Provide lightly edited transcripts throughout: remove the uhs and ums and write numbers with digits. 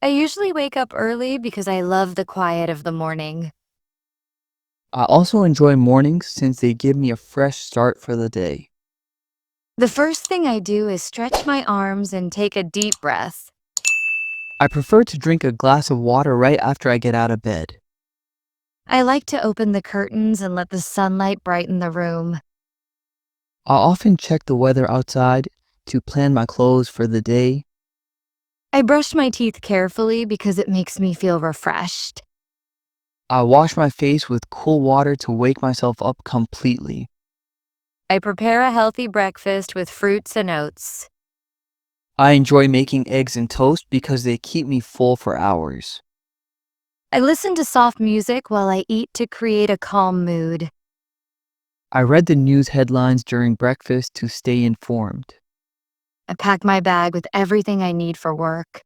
I usually wake up early because I love the quiet of the morning. I also enjoy mornings since they give me a fresh start for the day. The first thing I do is stretch my arms and take a deep breath. I prefer to drink a glass of water right after I get out of bed. I like to open the curtains and let the sunlight brighten the room. I often check the weather outside to plan my clothes for the day. I brush my teeth carefully because it makes me feel refreshed. I wash my face with cool water to wake myself up completely. I prepare a healthy breakfast with fruits and oats. I enjoy making eggs and toast because they keep me full for hours. I listen to soft music while I eat to create a calm mood. I read the news headlines during breakfast to stay informed. I pack my bag with everything I need for work.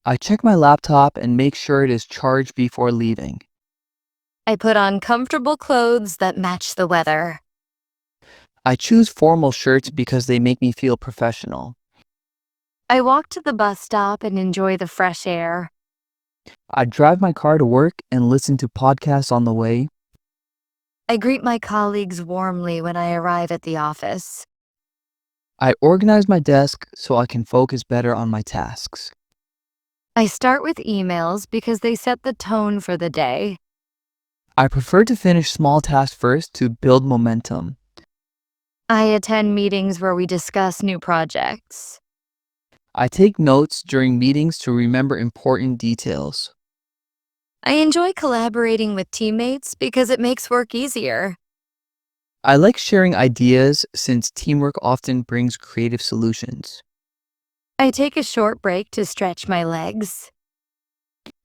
I check my laptop and make sure it is charged before leaving. I put on comfortable clothes that match the weather. I choose formal shirts because they make me feel professional. I walk to the bus stop and enjoy the fresh air. I drive my car to work and listen to podcasts on the way. I greet my colleagues warmly when I arrive at the office. I organize my desk so I can focus better on my tasks. I start with emails because they set the tone for the day. I prefer to finish small tasks first to build momentum. I attend meetings where we discuss new projects. I take notes during meetings to remember important details. I enjoy collaborating with teammates because it makes work easier. I like sharing ideas since teamwork often brings creative solutions. I take a short break to stretch my legs.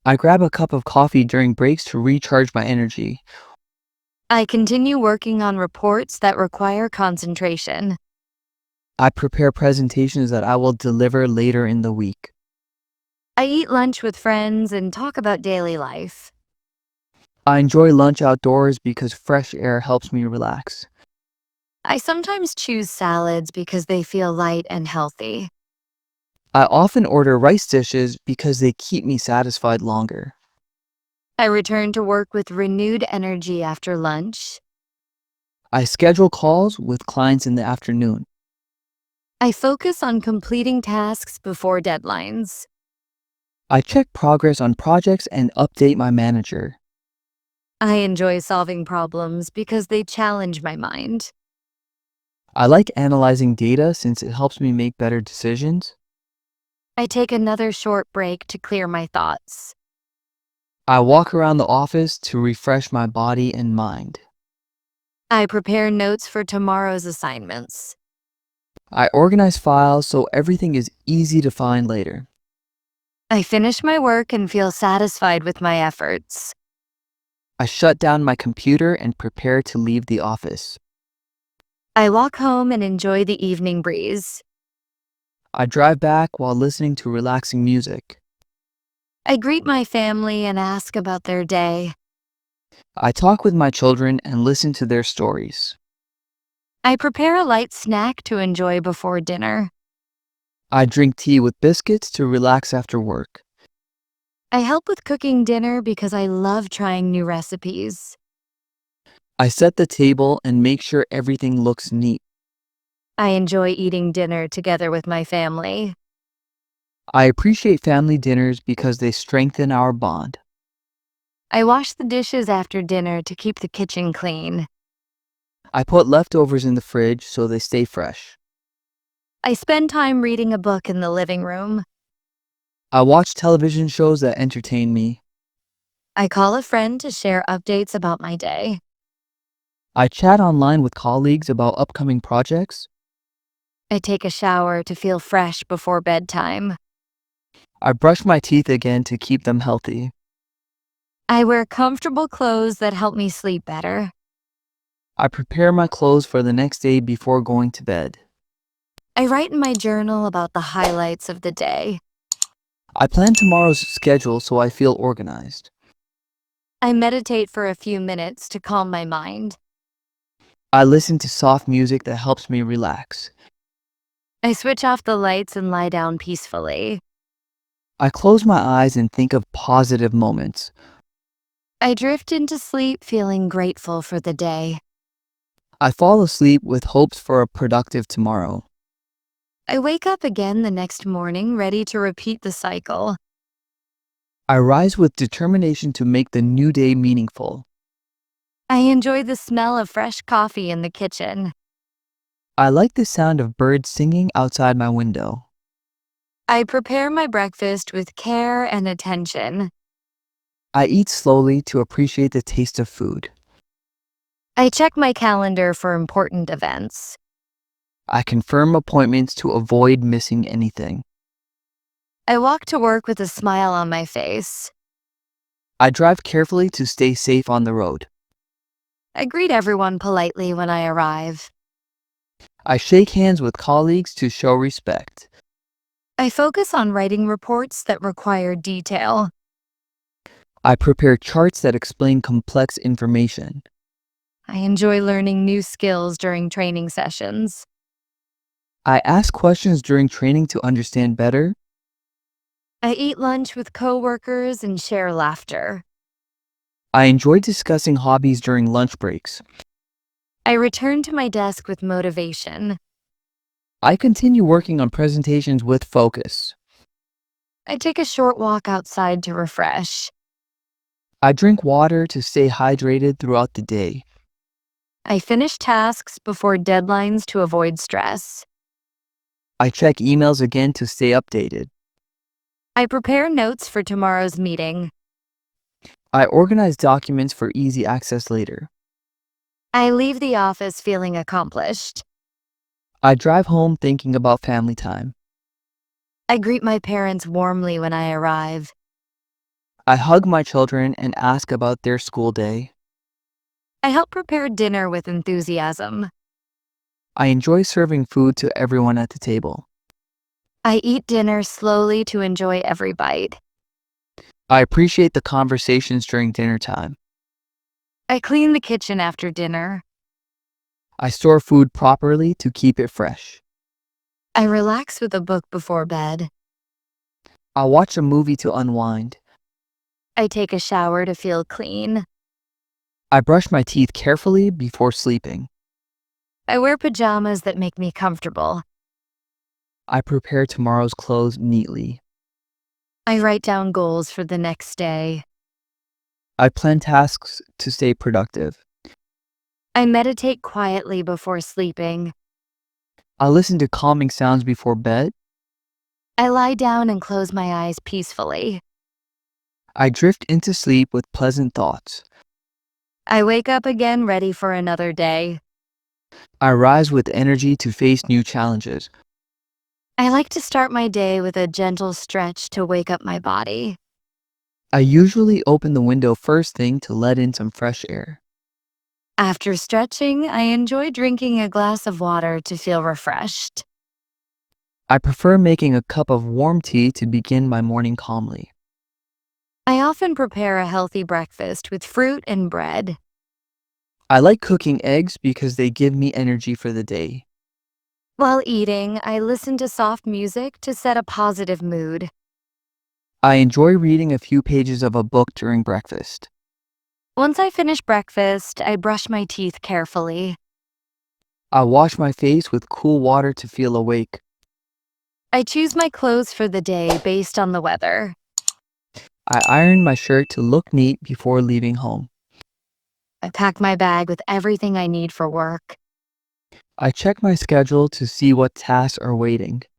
I grab a cup of coffee during breaks to recharge my energy. I continue working on reports that require concentration. I prepare presentations that I will deliver later in the week. I eat lunch with friends and talk about daily life. I enjoy lunch outdoors because fresh air helps me relax. I sometimes choose salads because they feel light and healthy. I often order rice dishes because they keep me satisfied longer. I return to work with renewed energy after lunch. I schedule calls with clients in the afternoon. I focus on completing tasks before deadlines. I check progress on projects and update my manager. I enjoy solving problems because they challenge my mind. I like analyzing data since it helps me make better decisions. I take another short break to clear my thoughts. I walk around the office to refresh my body and mind. I prepare notes for tomorrow's assignments. I organize files so everything is easy to find later. I finish my work and feel satisfied with my efforts. I shut down my computer and prepare to leave the office. I walk home and enjoy the evening breeze. I drive back while listening to relaxing music. I greet my family and ask about their day. I talk with my children and listen to their stories. I prepare a light snack to enjoy before dinner. I drink tea with biscuits to relax after work. I help with cooking dinner because I love trying new recipes. I set the table and make sure everything looks neat. I enjoy eating dinner together with my family. I appreciate family dinners because they strengthen our bond. I wash the dishes after dinner to keep the kitchen clean. I put leftovers in the fridge so they stay fresh. I spend time reading a book in the living room. I watch television shows that entertain me. I call a friend to share updates about my day. I chat online with colleagues about upcoming projects. I take a shower to feel fresh before bedtime. I brush my teeth again to keep them healthy. I wear comfortable clothes that help me sleep better. I prepare my clothes for the next day before going to bed. I write in my journal about the highlights of the day. I plan tomorrow's schedule so I feel organized. I meditate for a few minutes to calm my mind. I listen to soft music that helps me relax. I switch off the lights and lie down peacefully. I close my eyes and think of positive moments. I drift into sleep feeling grateful for the day. I fall asleep with hopes for a productive tomorrow. I wake up again the next morning ready to repeat the cycle. I rise with determination to make the new day meaningful. I enjoy the smell of fresh coffee in the kitchen. I like the sound of birds singing outside my window. I prepare my breakfast with care and attention. I eat slowly to appreciate the taste of food. I check my calendar for important events. I confirm appointments to avoid missing anything. I walk to work with a smile on my face. I drive carefully to stay safe on the road. I greet everyone politely when I arrive. I shake hands with colleagues to show respect. I focus on writing reports that require detail. I prepare charts that explain complex information. I enjoy learning new skills during training sessions. I ask questions during training to understand better. I eat lunch with coworkers and share laughter. I enjoy discussing hobbies during lunch breaks. I return to my desk with motivation. I continue working on presentations with focus. I take a short walk outside to refresh. I drink water to stay hydrated throughout the day. I finish tasks before deadlines to avoid stress. I check emails again to stay updated. I prepare notes for tomorrow's meeting. I organize documents for easy access later. I leave the office feeling accomplished. I drive home thinking about family time. I greet my parents warmly when I arrive. I hug my children and ask about their school day. I help prepare dinner with enthusiasm. I enjoy serving food to everyone at the table. I eat dinner slowly to enjoy every bite. I appreciate the conversations during dinner time. I clean the kitchen after dinner. I store food properly to keep it fresh. I relax with a book before bed. I watch a movie to unwind. I take a shower to feel clean. I brush my teeth carefully before sleeping. I wear pajamas that make me comfortable. I prepare tomorrow's clothes neatly. I write down goals for the next day. I plan tasks to stay productive. I meditate quietly before sleeping. I listen to calming sounds before bed. I lie down and close my eyes peacefully. I drift into sleep with pleasant thoughts. I wake up again ready for another day. I rise with energy to face new challenges. I like to start my day with a gentle stretch to wake up my body. I usually open the window first thing to let in some fresh air. After stretching, I enjoy drinking a glass of water to feel refreshed. I prefer making a cup of warm tea to begin my morning calmly. I often prepare a healthy breakfast with fruit and bread. I like cooking eggs because they give me energy for the day. While eating, I listen to soft music to set a positive mood. I enjoy reading a few pages of a book during breakfast. Once I finish breakfast, I brush my teeth carefully. I wash my face with cool water to feel awake. I choose my clothes for the day based on the weather. I iron my shirt to look neat before leaving home. I pack my bag with everything I need for work. I check my schedule to see what tasks are waiting.